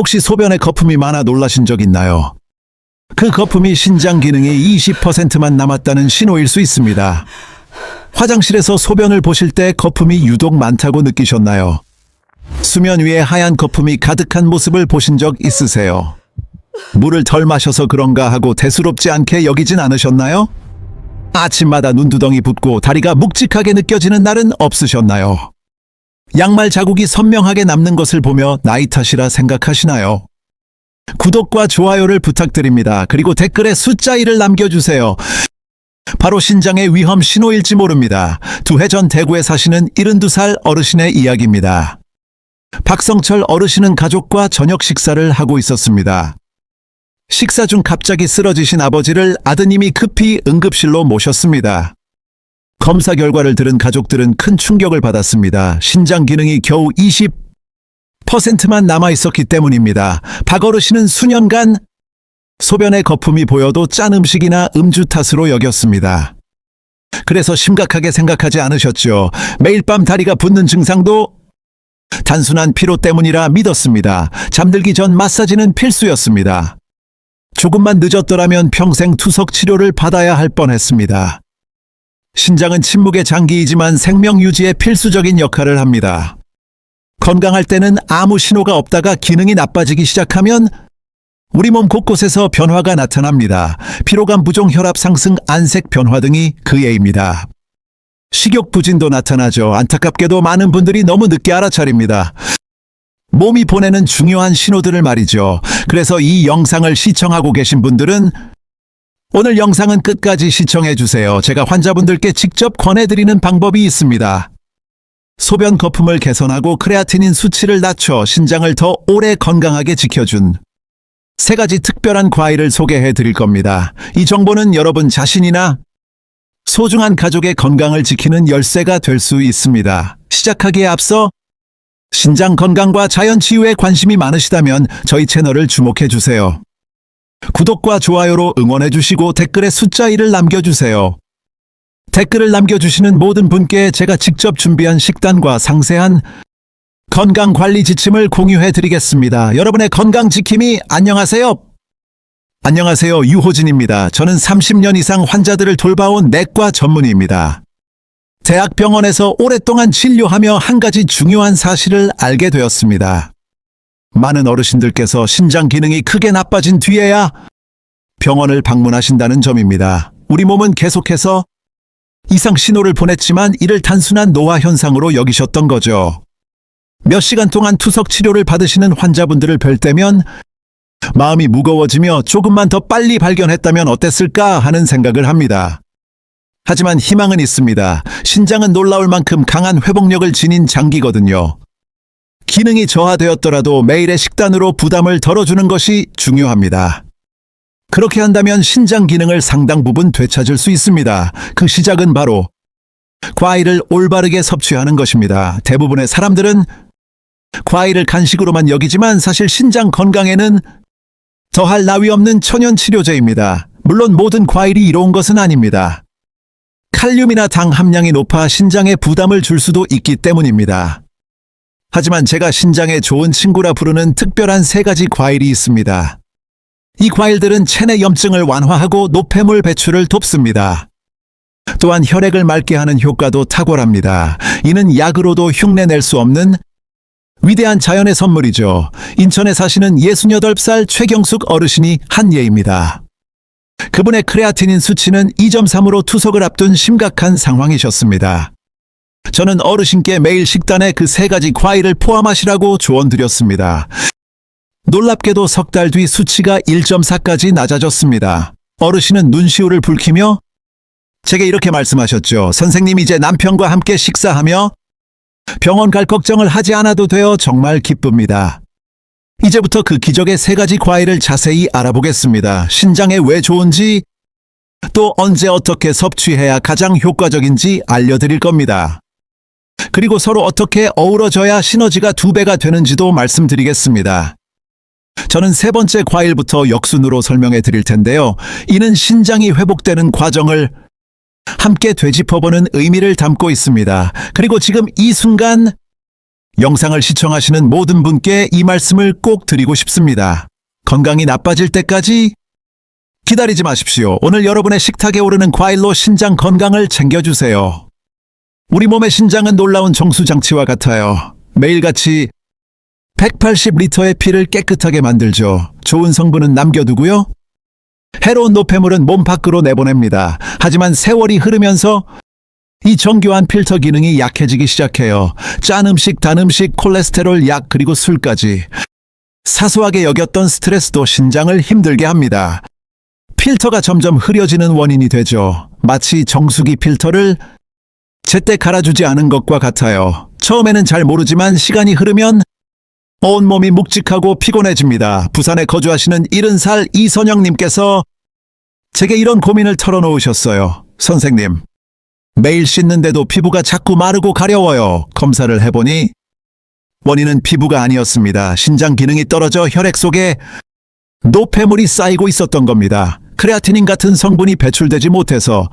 혹시 소변에 거품이 많아 놀라신 적 있나요? 그 거품이 신장 기능이 20%만 남았다는 신호일 수 있습니다. 화장실에서 소변을 보실 때 거품이 유독 많다고 느끼셨나요? 수면 위에 하얀 거품이 가득한 모습을 보신 적 있으세요? 물을 덜 마셔서 그런가 하고 대수롭지 않게 여기진 않으셨나요? 아침마다 눈두덩이 붓고 다리가 묵직하게 느껴지는 날은 없으셨나요? 양말 자국이 선명하게 남는 것을 보며 나이 탓이라 생각하시나요? 구독과 좋아요를 부탁드립니다. 그리고 댓글에 숫자 1을 남겨주세요. 바로 신장의 위험 신호일지 모릅니다. 2해 전 대구에 사시는 72살 어르신의 이야기입니다. 박성철 어르신은 가족과 저녁 식사를 하고 있었습니다. 식사 중 갑자기 쓰러지신 아버지를 아드님이 급히 응급실로 모셨습니다. 검사 결과를 들은 가족들은 큰 충격을 받았습니다. 신장 기능이 겨우 20%만 남아있었기 때문입니다. 박 어르신은 수년간 소변에 거품이 보여도 짠 음식이나 음주 탓으로 여겼습니다. 그래서 심각하게 생각하지 않으셨죠. 매일 밤 다리가 붓는 증상도 단순한 피로 때문이라 믿었습니다. 잠들기 전 마사지는 필수였습니다. 조금만 늦었더라면 평생 투석 치료를 받아야 할 뻔했습니다. 신장은 침묵의 장기이지만 생명 유지에 필수적인 역할을 합니다. 건강할 때는 아무 신호가 없다가 기능이 나빠지기 시작하면 우리 몸 곳곳에서 변화가 나타납니다. 피로감, 부종, 혈압 상승, 안색 변화 등이 그 예입니다. 식욕 부진도 나타나죠. 안타깝게도 많은 분들이 너무 늦게 알아차립니다. 몸이 보내는 중요한 신호들을 말이죠. 그래서 이 영상을 시청하고 계신 분들은 오늘 영상은 끝까지 시청해주세요. 제가 환자분들께 직접 권해드리는 방법이 있습니다. 소변 거품을 개선하고 크레아티닌 수치를 낮춰 신장을 더 오래 건강하게 지켜준 3가지 특별한 과일을 소개해 드릴 겁니다. 이 정보는 여러분 자신이나 소중한 가족의 건강을 지키는 열쇠가 될 수 있습니다. 시작하기에 앞서 신장 건강과 자연 치유에 관심이 많으시다면 저희 채널을 주목해 주세요. 구독과 좋아요로 응원해 주시고 댓글에 숫자 1을 남겨주세요. 댓글을 남겨주시는 모든 분께 제가 직접 준비한 식단과 상세한 건강관리 지침을 공유해 드리겠습니다. 여러분의 건강 지킴이 안녕하세요. 안녕하세요. 유호진입니다. 저는 30년 이상 환자들을 돌봐온 내과 전문의입니다. 대학병원에서 오랫동안 진료하며 한 가지 중요한 사실을 알게 되었습니다. 많은 어르신들께서 신장 기능이 크게 나빠진 뒤에야 병원을 방문하신다는 점입니다. 우리 몸은 계속해서 이상 신호를 보냈지만 이를 단순한 노화 현상으로 여기셨던 거죠. 몇 시간 동안 투석 치료를 받으시는 환자분들을 뵐 때면 마음이 무거워지며 조금만 더 빨리 발견했다면 어땠을까 하는 생각을 합니다. 하지만 희망은 있습니다. 신장은 놀라울 만큼 강한 회복력을 지닌 장기거든요. 기능이 저하되었더라도 매일의 식단으로 부담을 덜어주는 것이 중요합니다. 그렇게 한다면 신장 기능을 상당 부분 되찾을 수 있습니다. 그 시작은 바로 과일을 올바르게 섭취하는 것입니다. 대부분의 사람들은 과일을 간식으로만 여기지만 사실 신장 건강에는 더할 나위 없는 천연 치료제입니다. 물론 모든 과일이 이로운 것은 아닙니다. 칼륨이나 당 함량이 높아 신장에 부담을 줄 수도 있기 때문입니다. 하지만 제가 신장에 좋은 친구라 부르는 특별한 3가지 과일이 있습니다. 이 과일들은 체내 염증을 완화하고 노폐물 배출을 돕습니다. 또한 혈액을 맑게 하는 효과도 탁월합니다. 이는 약으로도 흉내낼 수 없는 위대한 자연의 선물이죠. 인천에 사시는 68살 최경숙 어르신이 한 예입니다. 그분의 크레아티닌 수치는 2.3으로 투석을 앞둔 심각한 상황이셨습니다. 저는 어르신께 매일 식단에 그 3가지 과일을 포함하시라고 조언드렸습니다. 놀랍게도 석 달 뒤 수치가 1.4까지 낮아졌습니다. 어르신은 눈시울을 붉히며 제게 이렇게 말씀하셨죠. 선생님, 이제 남편과 함께 식사하며 병원 갈 걱정을 하지 않아도 되어 정말 기쁩니다. 이제부터 그 기적의 3가지 과일을 자세히 알아보겠습니다. 신장에 왜 좋은지, 또 언제 어떻게 섭취해야 가장 효과적인지 알려드릴 겁니다. 그리고 서로 어떻게 어우러져야 시너지가 2배가 되는지도 말씀드리겠습니다. 저는 3번째 과일부터 역순으로 설명해 드릴 텐데요. 이는 신장이 회복되는 과정을 함께 되짚어보는 의미를 담고 있습니다. 그리고 지금 이 순간 영상을 시청하시는 모든 분께 이 말씀을 꼭 드리고 싶습니다. 건강이 나빠질 때까지 기다리지 마십시오. 오늘 여러분의 식탁에 오르는 과일로 신장 건강을 챙겨주세요. 우리 몸의 신장은 놀라운 정수장치와 같아요. 매일같이 180리터의 피를 깨끗하게 만들죠. 좋은 성분은 남겨두고요. 해로운 노폐물은 몸 밖으로 내보냅니다. 하지만 세월이 흐르면서 이 정교한 필터 기능이 약해지기 시작해요. 짠 음식, 단 음식, 콜레스테롤, 약, 그리고 술까지. 사소하게 여겼던 스트레스도 신장을 힘들게 합니다. 필터가 점점 흐려지는 원인이 되죠. 마치 정수기 필터를 제때 갈아주지 않은 것과 같아요. 처음에는 잘 모르지만 시간이 흐르면 온몸이 묵직하고 피곤해집니다. 부산에 거주하시는 70살 이선영님께서 제게 이런 고민을 털어놓으셨어요. 선생님, 매일 씻는데도 피부가 자꾸 마르고 가려워요. 검사를 해보니 원인은 피부가 아니었습니다. 신장 기능이 떨어져 혈액 속에 노폐물이 쌓이고 있었던 겁니다. 크레아티닌 같은 성분이 배출되지 못해서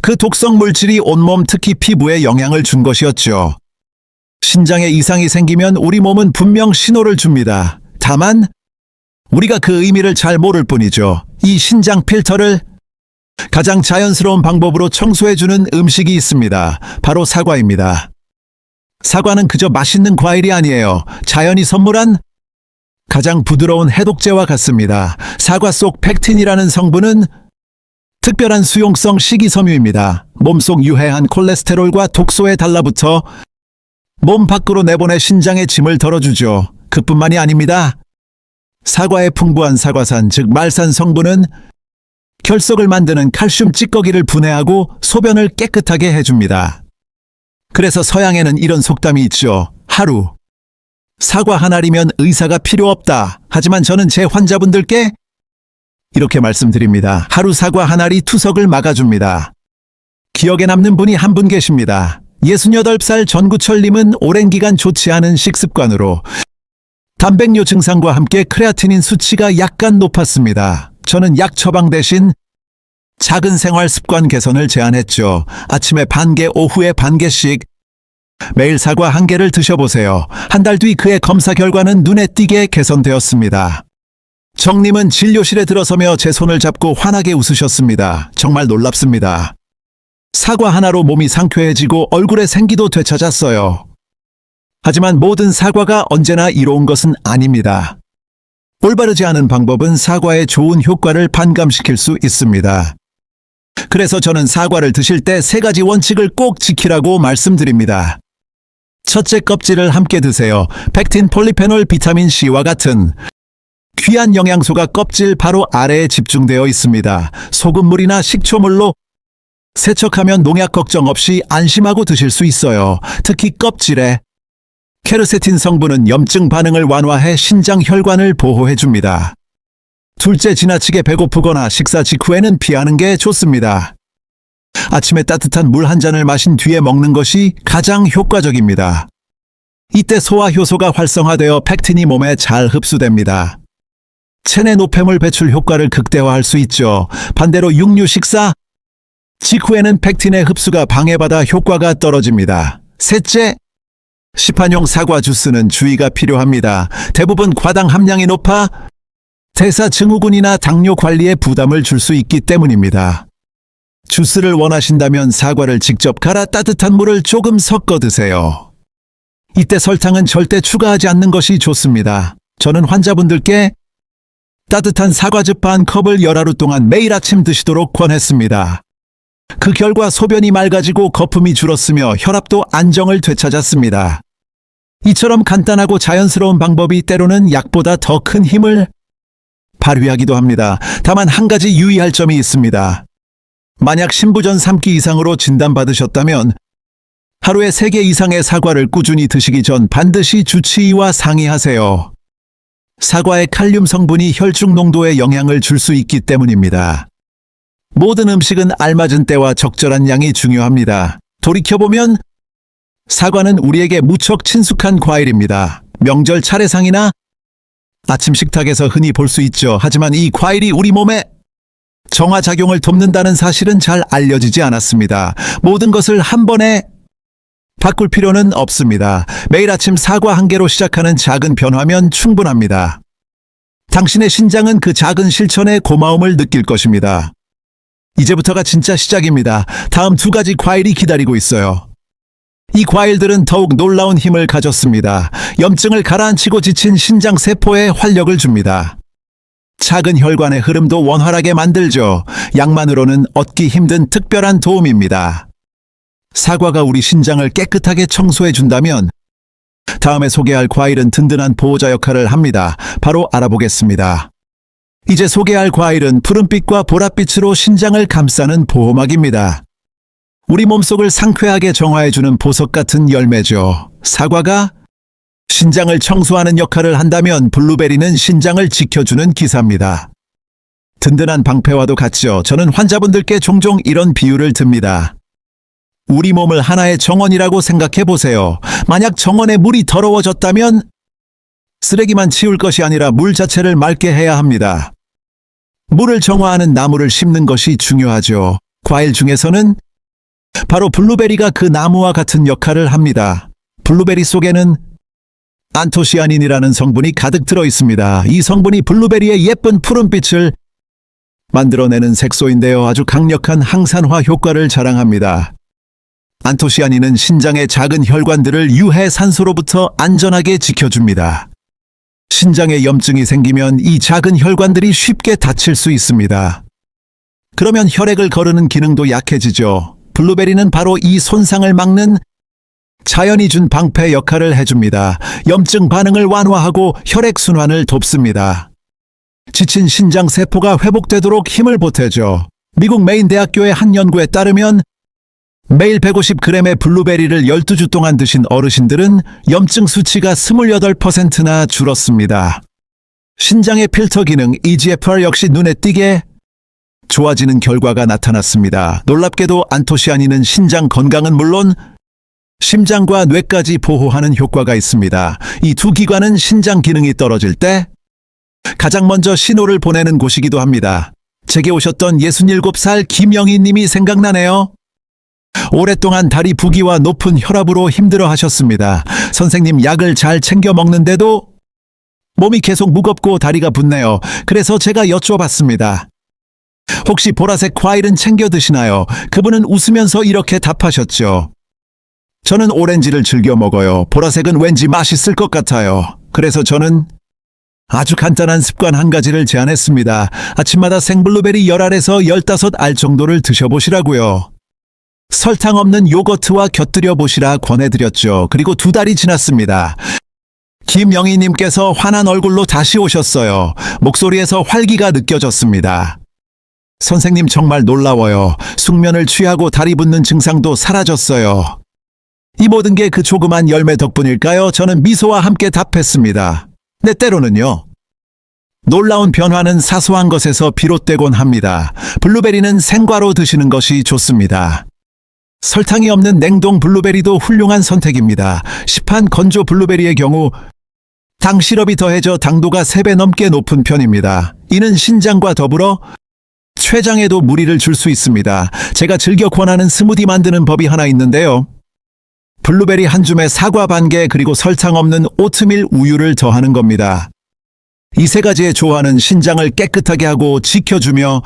그 독성 물질이 온몸 특히 피부에 영향을 준 것이었죠. 신장에 이상이 생기면 우리 몸은 분명 신호를 줍니다. 다만 우리가 그 의미를 잘 모를 뿐이죠. 이 신장 필터를 가장 자연스러운 방법으로 청소해주는 음식이 있습니다. 바로 사과입니다. 사과는 그저 맛있는 과일이 아니에요. 자연이 선물한 가장 부드러운 해독제와 같습니다. 사과 속 펙틴이라는 성분은 특별한 수용성 식이섬유입니다. 몸속 유해한 콜레스테롤과 독소에 달라붙어 몸 밖으로 내보내 신장의 짐을 덜어주죠. 그뿐만이 아닙니다. 사과의 풍부한 사과산, 즉 말산 성분은 결석을 만드는 칼슘 찌꺼기를 분해하고 소변을 깨끗하게 해줍니다. 그래서 서양에는 이런 속담이 있죠. 하루 사과 한 알이면 의사가 필요 없다. 하지만 저는 제 환자분들께 이렇게 말씀드립니다. 하루 사과 한 알이 투석을 막아줍니다. 기억에 남는 분이 한 분 계십니다. 68살 전구철님은 오랜 기간 좋지 않은 식습관으로 단백뇨 증상과 함께 크레아티닌 수치가 약간 높았습니다. 저는 약 처방 대신 작은 생활 습관 개선을 제안했죠. 아침에 반 개, 오후에 반 개씩 매일 사과 한 개를 드셔보세요. 한 달 뒤 그의 검사 결과는 눈에 띄게 개선되었습니다. 정님은 진료실에 들어서며 제 손을 잡고 환하게 웃으셨습니다. 정말 놀랍습니다. 사과 하나로 몸이 상쾌해지고 얼굴에 생기도 되찾았어요. 하지만 모든 사과가 언제나 이로운 것은 아닙니다. 올바르지 않은 방법은 사과의 좋은 효과를 반감시킬 수 있습니다. 그래서 저는 사과를 드실 때 3가지 원칙을 꼭 지키라고 말씀드립니다. 첫째, 껍질을 함께 드세요. 펙틴, 폴리페놀, 비타민C와 같은 귀한 영양소가 껍질 바로 아래에 집중되어 있습니다. 소금물이나 식초물로 세척하면 농약 걱정 없이 안심하고 드실 수 있어요. 특히 껍질에 케르세틴 성분은 염증 반응을 완화해 신장 혈관을 보호해줍니다. 둘째, 지나치게 배고프거나 식사 직후에는 피하는 게 좋습니다. 아침에 따뜻한 물 한 잔을 마신 뒤에 먹는 것이 가장 효과적입니다. 이때 소화 효소가 활성화되어 펙틴이 몸에 잘 흡수됩니다. 체내 노폐물 배출 효과를 극대화할 수 있죠. 반대로 육류 식사 직후에는 펙틴의 흡수가 방해받아 효과가 떨어집니다. 셋째, 시판용 사과 주스는 주의가 필요합니다. 대부분 과당 함량이 높아 대사증후군이나 당뇨 관리에 부담을 줄 수 있기 때문입니다. 주스를 원하신다면 사과를 직접 갈아 따뜻한 물을 조금 섞어 드세요. 이때 설탕은 절대 추가하지 않는 것이 좋습니다. 저는 환자분들께 따뜻한 사과즙 반 컵을 열하루 동안 매일 아침 드시도록 권했습니다. 그 결과 소변이 맑아지고 거품이 줄었으며 혈압도 안정을 되찾았습니다. 이처럼 간단하고 자연스러운 방법이 때로는 약보다 더 큰 힘을 발휘하기도 합니다. 다만 한 가지 유의할 점이 있습니다. 만약 신부전 3기 이상으로 진단받으셨다면 하루에 3개 이상의 사과를 꾸준히 드시기 전 반드시 주치의와 상의하세요. 사과의 칼륨 성분이 혈중 농도에 영향을 줄 수 있기 때문입니다. 모든 음식은 알맞은 때와 적절한 양이 중요합니다. 돌이켜보면 사과는 우리에게 무척 친숙한 과일입니다. 명절 차례상이나 아침 식탁에서 흔히 볼 수 있죠. 하지만 이 과일이 우리 몸에 정화작용을 돕는다는 사실은 잘 알려지지 않았습니다. 모든 것을 한 번에 바꿀 필요는 없습니다. 매일 아침 사과 한 개로 시작하는 작은 변화면 충분합니다. 당신의 신장은 그 작은 실천에 고마움을 느낄 것입니다. 이제부터가 진짜 시작입니다. 다음 2가지 과일이 기다리고 있어요. 이 과일들은 더욱 놀라운 힘을 가졌습니다. 염증을 가라앉히고 지친 신장 세포에 활력을 줍니다. 작은 혈관의 흐름도 원활하게 만들죠. 약만으로는 얻기 힘든 특별한 도움입니다. 사과가 우리 신장을 깨끗하게 청소해 준다면 다음에 소개할 과일은 든든한 보호자 역할을 합니다. 바로 알아보겠습니다. 이제 소개할 과일은 푸른빛과 보랏빛으로 신장을 감싸는 보호막입니다. 우리 몸속을 상쾌하게 정화해주는 보석 같은 열매죠. 사과가 신장을 청소하는 역할을 한다면 블루베리는 신장을 지켜주는 기사입니다. 든든한 방패와도 같죠. 저는 환자분들께 종종 이런 비유를 듭니다. 우리 몸을 하나의 정원이라고 생각해 보세요. 만약 정원에 물이 더러워졌다면 쓰레기만 치울 것이 아니라 물 자체를 맑게 해야 합니다. 물을 정화하는 나무를 심는 것이 중요하죠. 과일 중에서는 바로 블루베리가 그 나무와 같은 역할을 합니다. 블루베리 속에는 안토시아닌이라는 성분이 가득 들어 있습니다. 이 성분이 블루베리의 예쁜 푸른빛을 만들어내는 색소인데요. 아주 강력한 항산화 효과를 자랑합니다. 안토시아닌은 신장의 작은 혈관들을 유해 산소로부터 안전하게 지켜줍니다. 신장에 염증이 생기면 이 작은 혈관들이 쉽게 다칠 수 있습니다. 그러면 혈액을 거르는 기능도 약해지죠. 블루베리는 바로 이 손상을 막는 자연이 준 방패 역할을 해줍니다. 염증 반응을 완화하고 혈액순환을 돕습니다. 지친 신장 세포가 회복되도록 힘을 보태죠. 미국 메인 대학교의 한 연구에 따르면 매일 150g의 블루베리를 12주 동안 드신 어르신들은 염증 수치가 28%나 줄었습니다. 신장의 필터 기능 EGFR 역시 눈에 띄게 좋아지는 결과가 나타났습니다. 놀랍게도 안토시아닌은 신장 건강은 물론 심장과 뇌까지 보호하는 효과가 있습니다. 이 두 기관은 신장 기능이 떨어질 때 가장 먼저 신호를 보내는 곳이기도 합니다. 제게 오셨던 67살 김영희 님이 생각나네요. 오랫동안 다리 부기와 높은 혈압으로 힘들어 하셨습니다. 선생님, 약을 잘 챙겨 먹는데도 몸이 계속 무겁고 다리가 붓네요. 그래서 제가 여쭤봤습니다. 혹시 보라색 과일은 챙겨 드시나요? 그분은 웃으면서 이렇게 답하셨죠. 저는 오렌지를 즐겨 먹어요. 보라색은 왠지 맛있을 것 같아요. 그래서 저는 아주 간단한 습관 한 가지를 제안했습니다. 아침마다 생블루베리 10알에서 15알 정도를 드셔보시라고요. 설탕 없는 요거트와 곁들여 보시라 권해드렸죠. 그리고 2달이 지났습니다. 김영희님께서 환한 얼굴로 다시 오셨어요. 목소리에서 활기가 느껴졌습니다. 선생님, 정말 놀라워요. 숙면을 취하고 다리 붓는 증상도 사라졌어요. 이 모든 게 그 조그만 열매 덕분일까요? 저는 미소와 함께 답했습니다. 네, 때로는요. 놀라운 변화는 사소한 것에서 비롯되곤 합니다. 블루베리는 생과로 드시는 것이 좋습니다. 설탕이 없는 냉동 블루베리도 훌륭한 선택입니다. 시판 건조 블루베리의 경우 당 시럽이 더해져 당도가 3배 넘게 높은 편입니다. 이는 신장과 더불어 췌장에도 무리를 줄 수 있습니다. 제가 즐겨 권하는 스무디 만드는 법이 하나 있는데요. 블루베리 한 줌에 사과 반 개 그리고 설탕 없는 오트밀 우유를 더하는 겁니다. 이 3가지의 조화는 신장을 깨끗하게 하고 지켜주며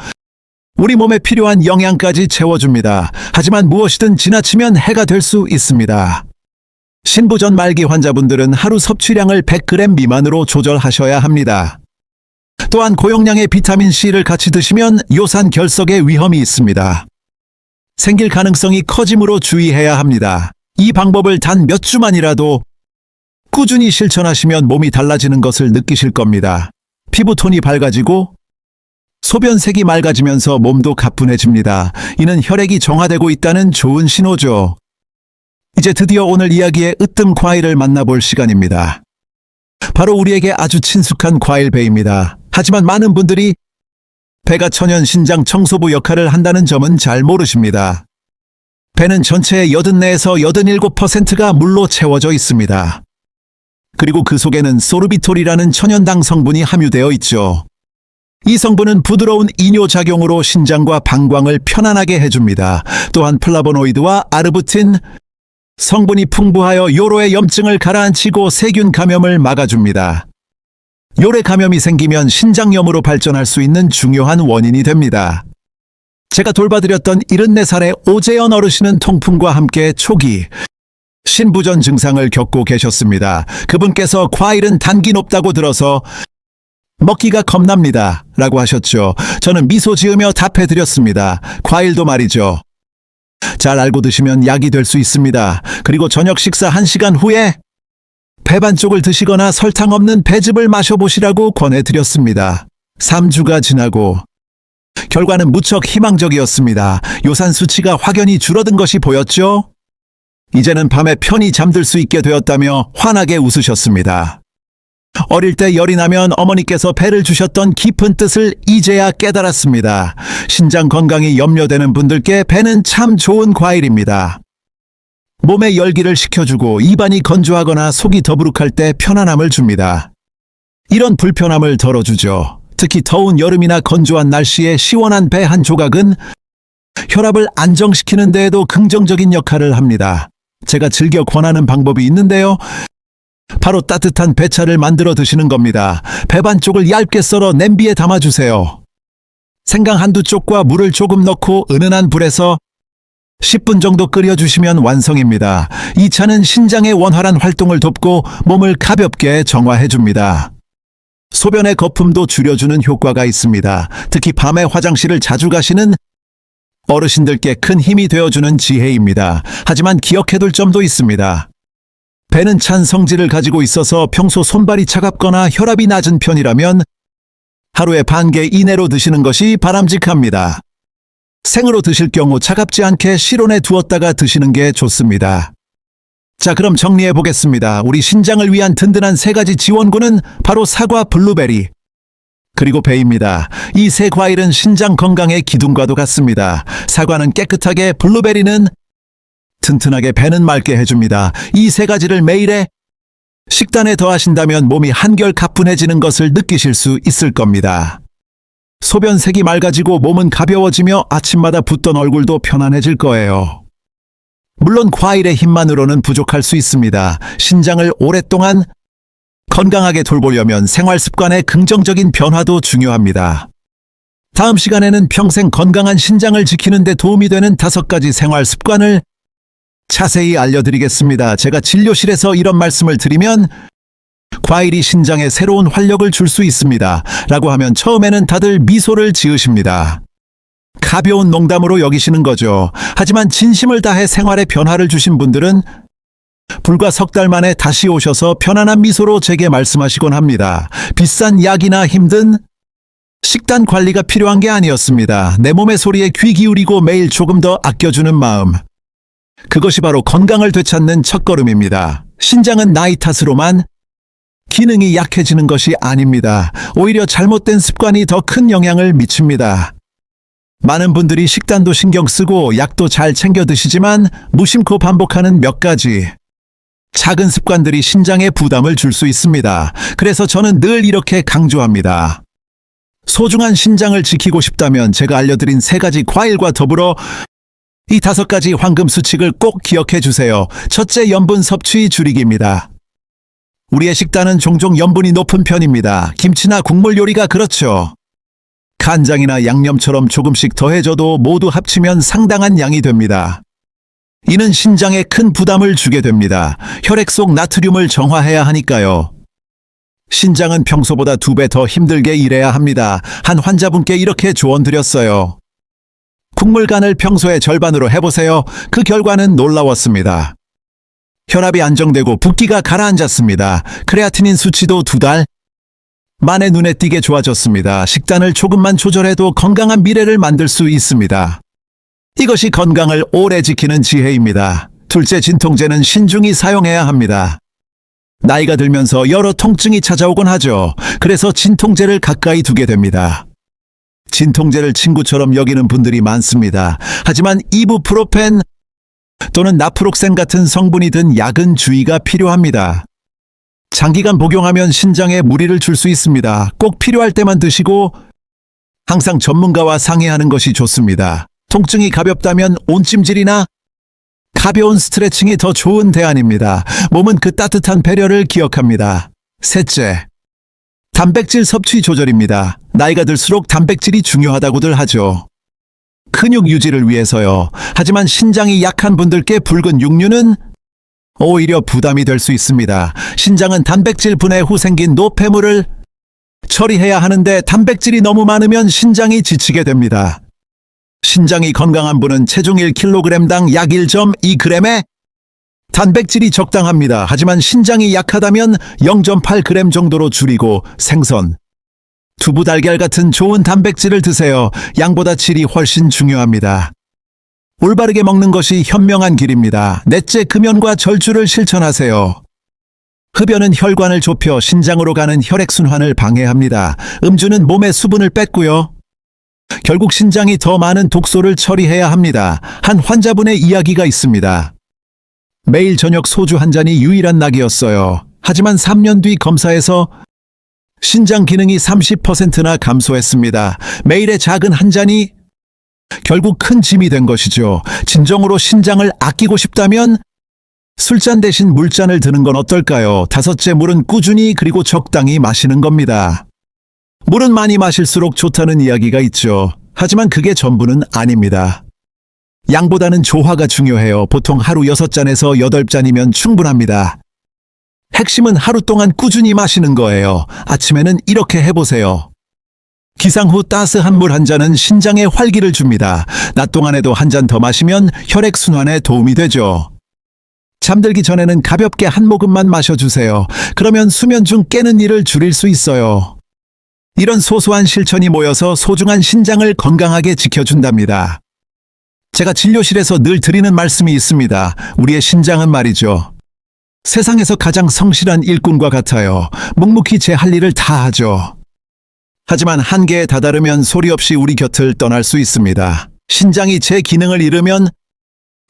우리 몸에 필요한 영양까지 채워줍니다. 하지만 무엇이든 지나치면 해가 될 수 있습니다. 신부전 말기 환자분들은 하루 섭취량을 100g 미만으로 조절하셔야 합니다. 또한 고용량의 비타민C를 같이 드시면 요산 결석의 위험이 있습니다. 생길 가능성이 커지므로 주의해야 합니다. 이 방법을 단 몇 주만이라도 꾸준히 실천하시면 몸이 달라지는 것을 느끼실 겁니다. 피부톤이 밝아지고 소변색이 맑아지면서 몸도 가뿐해집니다. 이는 혈액이 정화되고 있다는 좋은 신호죠. 이제 드디어 오늘 이야기의 으뜸 과일을 만나볼 시간입니다. 바로 우리에게 아주 친숙한 과일배입니다. 하지만 많은 분들이 배가 천연 신장 청소부 역할을 한다는 점은 잘 모르십니다. 배는 전체의 84에서 87%가 물로 채워져 있습니다. 그리고 그 속에는 소르비톨이라는 천연당 성분이 함유되어 있죠. 이 성분은 부드러운 이뇨작용으로 신장과 방광을 편안하게 해줍니다. 또한 플라보노이드와 아르부틴, 성분이 풍부하여 요로의 염증을 가라앉히고 세균 감염을 막아줍니다. 요래 감염이 생기면 신장염으로 발전할 수 있는 중요한 원인이 됩니다. 제가 돌봐드렸던 74살의 오재현 어르신은 통풍과 함께 초기 신부전 증상을 겪고 계셨습니다. 그분께서 과일은 단기 높다고 들어서 먹기가 겁납니다 라고 하셨죠. 저는 미소 지으며 답해드렸습니다. 과일도 말이죠. 잘 알고 드시면 약이 될 수 있습니다. 그리고 저녁 식사 1시간 후에 배 반쪽을 드시거나 설탕 없는 배즙을 마셔보시라고 권해드렸습니다. 3주가 지나고 결과는 무척 희망적이었습니다. 요산 수치가 확연히 줄어든 것이 보였죠? 이제는 밤에 편히 잠들 수 있게 되었다며 환하게 웃으셨습니다. 어릴 때 열이 나면 어머니께서 배를 주셨던 깊은 뜻을 이제야 깨달았습니다. 신장 건강이 염려되는 분들께 배는 참 좋은 과일입니다. 몸에 열기를 식혀주고 입안이 건조하거나 속이 더부룩할 때 편안함을 줍니다. 이런 불편함을 덜어주죠. 특히 더운 여름이나 건조한 날씨에 시원한 배 한 조각은 혈압을 안정시키는 데에도 긍정적인 역할을 합니다. 제가 즐겨 권하는 방법이 있는데요. 바로 따뜻한 배차를 만들어 드시는 겁니다. 배 반쪽을 얇게 썰어 냄비에 담아주세요. 생강 한두 쪽과 물을 조금 넣고 은은한 불에서 10분 정도 끓여주시면 완성입니다. 이 차는 신장의 원활한 활동을 돕고 몸을 가볍게 정화해줍니다. 소변의 거품도 줄여주는 효과가 있습니다. 특히 밤에 화장실을 자주 가시는 어르신들께 큰 힘이 되어주는 지혜입니다. 하지만 기억해둘 점도 있습니다. 배는 찬 성질을 가지고 있어서 평소 손발이 차갑거나 혈압이 낮은 편이라면 하루에 반 개 이내로 드시는 것이 바람직합니다. 생으로 드실 경우 차갑지 않게 실온에 두었다가 드시는 게 좋습니다. 자, 그럼 정리해 보겠습니다. 우리 신장을 위한 든든한 3가지 지원군은 바로 사과, 블루베리, 그리고 배입니다. 이 3과일은 신장 건강의 기둥과도 같습니다. 사과는 깨끗하게, 블루베리는 튼튼하게, 배는 맑게 해줍니다. 이 3가지를 매일의 식단에 더하신다면 몸이 한결 가뿐해지는 것을 느끼실 수 있을 겁니다. 소변색이 맑아지고 몸은 가벼워지며 아침마다 붓던 얼굴도 편안해질 거예요. 물론 과일의 힘만으로는 부족할 수 있습니다. 신장을 오랫동안 건강하게 돌보려면 생활 습관의 긍정적인 변화도 중요합니다. 다음 시간에는 평생 건강한 신장을 지키는 데 도움이 되는 5가지 생활 습관을 자세히 알려드리겠습니다. 제가 진료실에서 이런 말씀을 드리면 과일이 신장에 새로운 활력을 줄 수 있습니다 라고 하면 처음에는 다들 미소를 지으십니다. 가벼운 농담으로 여기시는 거죠. 하지만 진심을 다해 생활에 변화를 주신 분들은 불과 석 달 만에 다시 오셔서 편안한 미소로 제게 말씀하시곤 합니다. 비싼 약이나 힘든 식단 관리가 필요한 게 아니었습니다. 내 몸의 소리에 귀 기울이고 매일 조금 더 아껴주는 마음. 그것이 바로 건강을 되찾는 첫걸음입니다. 신장은 나이 탓으로만 기능이 약해지는 것이 아닙니다. 오히려 잘못된 습관이 더 큰 영향을 미칩니다. 많은 분들이 식단도 신경 쓰고 약도 잘 챙겨 드시지만 무심코 반복하는 몇 가지 작은 습관들이 신장에 부담을 줄 수 있습니다. 그래서 저는 늘 이렇게 강조합니다. 소중한 신장을 지키고 싶다면 제가 알려드린 3가지 과일과 더불어 이 5가지 황금 수칙을 꼭 기억해 주세요. 첫째, 염분 섭취 줄이기입니다. 우리의 식단은 종종 염분이 높은 편입니다. 김치나 국물 요리가 그렇죠. 간장이나 양념처럼 조금씩 더해져도 모두 합치면 상당한 양이 됩니다. 이는 신장에 큰 부담을 주게 됩니다. 혈액 속 나트륨을 정화해야 하니까요. 신장은 평소보다 2배 더 힘들게 일해야 합니다. 한 환자분께 이렇게 조언드렸어요. 국물간을 평소의 절반으로 해보세요. 그 결과는 놀라웠습니다. 혈압이 안정되고 붓기가 가라앉았습니다. 크레아티닌 수치도 2달 만에 눈에 띄게 좋아졌습니다. 식단을 조금만 조절해도 건강한 미래를 만들 수 있습니다. 이것이 건강을 오래 지키는 지혜입니다. 둘째, 진통제는 신중히 사용해야 합니다. 나이가 들면서 여러 통증이 찾아오곤 하죠. 그래서 진통제를 가까이 두게 됩니다. 진통제를 친구처럼 여기는 분들이 많습니다. 하지만 이부프로펜 또는 나프록센 같은 성분이 든 약은 주의가 필요합니다. 장기간 복용하면 신장에 무리를 줄 수 있습니다. 꼭 필요할 때만 드시고 항상 전문가와 상의하는 것이 좋습니다. 통증이 가볍다면 온찜질이나 가벼운 스트레칭이 더 좋은 대안입니다. 몸은 그 따뜻한 배려를 기억합니다. 셋째, 단백질 섭취 조절입니다. 나이가 들수록 단백질이 중요하다고들 하죠. 근육 유지를 위해서요. 하지만 신장이 약한 분들께 붉은 육류는 오히려 부담이 될 수 있습니다. 신장은 단백질 분해 후 생긴 노폐물을 처리해야 하는데 단백질이 너무 많으면 신장이 지치게 됩니다. 신장이 건강한 분은 체중 1kg당 약 1.2g의 단백질이 적당합니다. 하지만 신장이 약하다면 0.8g 정도로 줄이고 생선, 두부, 달걀 같은 좋은 단백질을 드세요. 양보다 질이 훨씬 중요합니다. 올바르게 먹는 것이 현명한 길입니다. 넷째, 금연과 절주를 실천하세요. 흡연은 혈관을 좁혀 신장으로 가는 혈액순환을 방해합니다. 음주는 몸의 수분을 뺏고요. 결국 신장이 더 많은 독소를 처리해야 합니다. 한 환자분의 이야기가 있습니다. 매일 저녁 소주 한 잔이 유일한 낙이었어요. 하지만 3년 뒤 검사에서 신장 기능이 30%나 감소했습니다. 매일의 작은 한 잔이 결국 큰 짐이 된 것이죠. 진정으로 신장을 아끼고 싶다면 술잔 대신 물잔을 드는 건 어떨까요? 다섯째, 물은 꾸준히 그리고 적당히 마시는 겁니다. 물은 많이 마실수록 좋다는 이야기가 있죠. 하지만 그게 전부는 아닙니다. 양보다는 조화가 중요해요. 보통 하루 6잔에서 8잔이면 충분합니다. 핵심은 하루 동안 꾸준히 마시는 거예요. 아침에는 이렇게 해보세요. 기상 후 따스한 물 한 잔은 신장에 활기를 줍니다. 낮 동안에도 한 잔 더 마시면 혈액순환에 도움이 되죠. 잠들기 전에는 가볍게 한 모금만 마셔주세요. 그러면 수면 중 깨는 일을 줄일 수 있어요. 이런 소소한 실천이 모여서 소중한 신장을 건강하게 지켜준답니다. 제가 진료실에서 늘 드리는 말씀이 있습니다. 우리의 신장은 말이죠. 세상에서 가장 성실한 일꾼과 같아요. 묵묵히 제 할 일을 다 하죠. 하지만 한계에 다다르면 소리 없이 우리 곁을 떠날 수 있습니다. 신장이 제 기능을 잃으면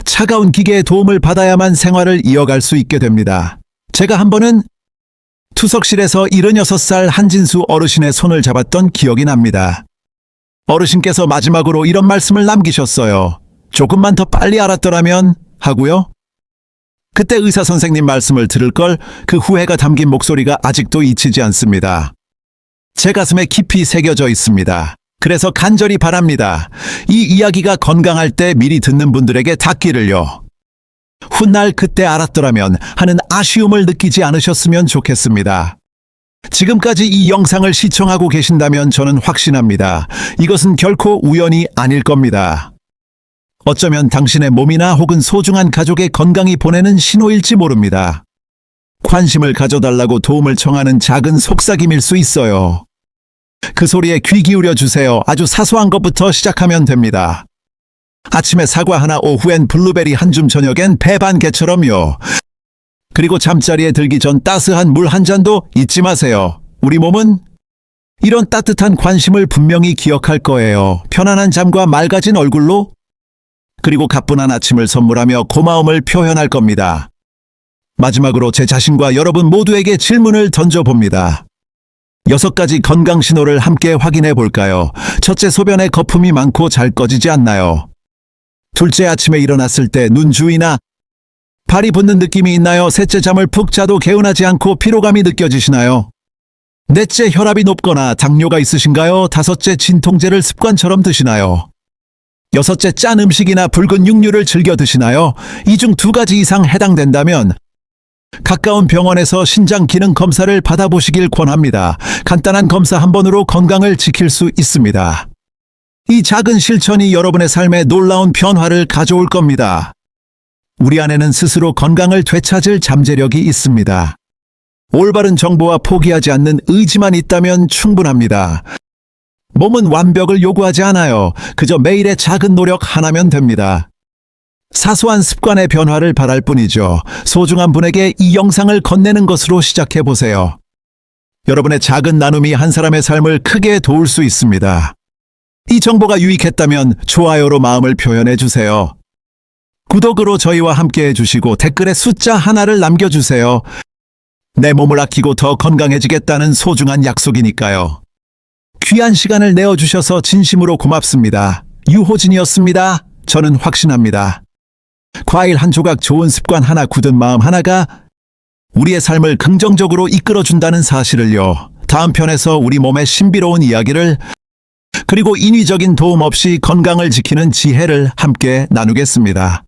차가운 기계의 도움을 받아야만 생활을 이어갈 수 있게 됩니다. 제가 한 번은 투석실에서 76살 한진수 어르신의 손을 잡았던 기억이 납니다. 어르신께서 마지막으로 이런 말씀을 남기셨어요. 조금만 더 빨리 알았더라면 하고요. 그때 의사 선생님 말씀을 들을 걸, 그 후회가 담긴 목소리가 아직도 잊히지 않습니다. 제 가슴에 깊이 새겨져 있습니다. 그래서 간절히 바랍니다. 이 이야기가 건강할 때 미리 듣는 분들에게 닿기를요. 훗날 그때 알았더라면 하는 아쉬움을 느끼지 않으셨으면 좋겠습니다. 지금까지 이 영상을 시청하고 계신다면 저는 확신합니다. 이것은 결코 우연이 아닐 겁니다. 어쩌면 당신의 몸이나 혹은 소중한 가족의 건강이 보내는 신호일지 모릅니다. 관심을 가져달라고 도움을 청하는 작은 속삭임일 수 있어요. 그 소리에 귀 기울여 주세요. 아주 사소한 것부터 시작하면 됩니다. 아침에 사과 하나, 오후엔 블루베리 한 줌, 저녁엔 배 반 개처럼요. 그리고 잠자리에 들기 전 따스한 물 한 잔도 잊지 마세요. 우리 몸은 이런 따뜻한 관심을 분명히 기억할 거예요. 편안한 잠과 맑아진 얼굴로, 그리고 가뿐한 아침을 선물하며 고마움을 표현할 겁니다. 마지막으로 제 자신과 여러분 모두에게 질문을 던져봅니다. 6가지 건강 신호를 함께 확인해 볼까요? 첫째, 소변에 거품이 많고 잘 꺼지지 않나요? 둘째, 아침에 일어났을 때 눈 주위나 발이 붓는 느낌이 있나요? 셋째, 잠을 푹 자도 개운하지 않고 피로감이 느껴지시나요? 넷째, 혈압이 높거나 당뇨가 있으신가요? 다섯째, 진통제를 습관처럼 드시나요? 여섯째, 짠 음식이나 붉은 육류를 즐겨 드시나요? 이 중 2가지 이상 해당된다면 가까운 병원에서 신장 기능 검사를 받아보시길 권합니다. 간단한 검사 한 번으로 건강을 지킬 수 있습니다. 이 작은 실천이 여러분의 삶에 놀라운 변화를 가져올 겁니다. 우리 안에는 스스로 건강을 되찾을 잠재력이 있습니다. 올바른 정보와 포기하지 않는 의지만 있다면 충분합니다. 몸은 완벽을 요구하지 않아요. 그저 매일의 작은 노력 하나면 됩니다. 사소한 습관의 변화를 바랄 뿐이죠. 소중한 분에게 이 영상을 건네는 것으로 시작해보세요. 여러분의 작은 나눔이 한 사람의 삶을 크게 도울 수 있습니다. 이 정보가 유익했다면 좋아요로 마음을 표현해주세요. 구독으로 저희와 함께 해주시고 댓글에 숫자 하나를 남겨주세요. 내 몸을 아끼고 더 건강해지겠다는 소중한 약속이니까요. 귀한 시간을 내어주셔서 진심으로 고맙습니다. 유호진이었습니다. 저는 확신합니다. 과일 한 조각, 좋은 습관 하나, 굳은 마음 하나가 우리의 삶을 긍정적으로 이끌어준다는 사실을요. 다음 편에서 우리 몸의 신비로운 이야기를 그리고 인위적인 도움 없이 건강을 지키는 지혜를 함께 나누겠습니다.